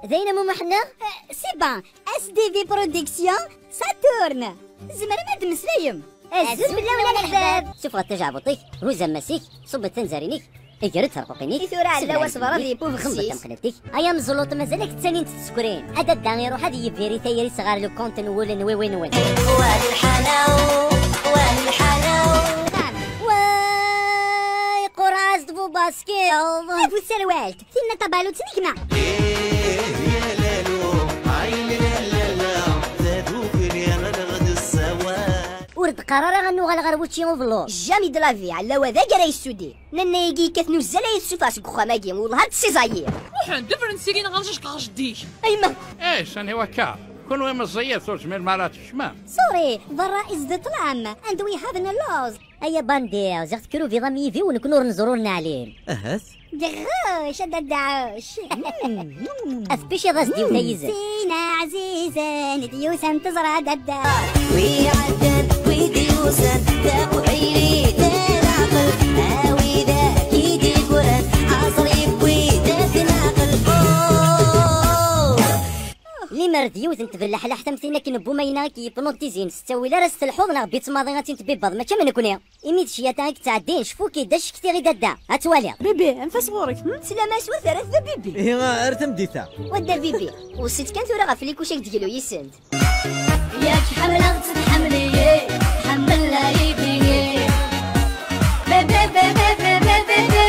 زينة ماما حنا سي بان اس دي في برودكسيون ساتورن زمر ما تمسلايم الزوز بالله ولا الحباب. شوف غتجعبطيك روزا ماسيك صب تنزارينيك اجرت ترققينيك يثور على وصبر دي بوف خمبة تمقلتيك ايا مزلوط مازالك تسالين تسكرين هذا الدان يروح هذه يفيري تايري صغار لو كونت نول نوي وين وين وهذه الحلاوة وهذه الحلاوة واي قراص دفو باسكيل فو سروالت سينا طبالو تنكنا ورد قرار غنو غالغر وشي وفلو جامي دلافي على وذاك راه يسودي نانا يجي كثنو الزلا يسوفاس كخاماكي والله هاد السيزايير وحن دفرنسيين غنجش قاجديك ايما ايش انا وكا كونوا مزيات صوت من المرات الشمام سوري الرئيس دت العام اند وي هاف ان لوز ايا باندي زغت كرو في ضمي في ونكونوا نزورنا عليه اهات دغوش هذا الدعوش اسبيشي راس ديو تايزة سينا عزيزة نديوسا تزرع ددا ويعدد ويديوسا داقو عيلي دار عقل هاوي ذاك يدي قران عصري بويدات ناقل لي مرديوز انت بالله حتى مسينا كنبو ماينا كيبنوتيزين ستاوي لا راس الحوض نا بيت ماضي غاتي تبيبض ما كامل نكونيا ايميت شي تاعك تعدين شفو كيداش كثير غدا هتوالي بيبي انفاس غورك سلامة سوا ثلاث بيبي هي ارتم ديتا ودا بيبي وسيت كان ثورة غفليك وشاك تقلو يسند ياك حملة تتحملي حملها يبي بيبي بيبي بيبي بيبي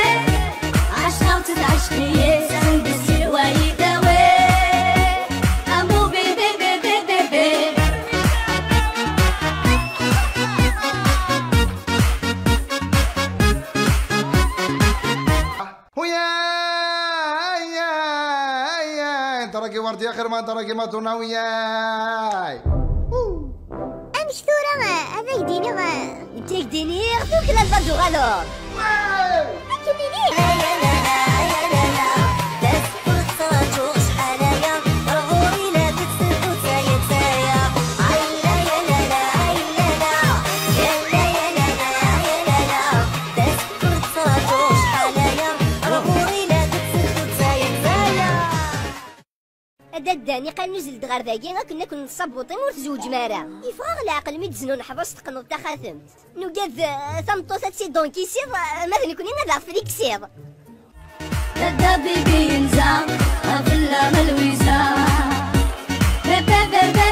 عشرة وتتعشقي سند السلوى يداوي أمو بيبي بيبي بيبي تركي وردي اخر ما تركي ما تناوياي امش ثورة هذا يديني انت يديني ياخذوك للبردو غالور كميني داني قال نزل دغار ذاكي كنا نصبوطين ورتزوج مارا يفغ العقل ميتزنو نحبس تقنو تا خاثمت نوكاد ثمطوثات سي دونكي سير مثلا كوني نضع فريك سير دا بيبي ينزع غفلة ملويزة بيبي بيبي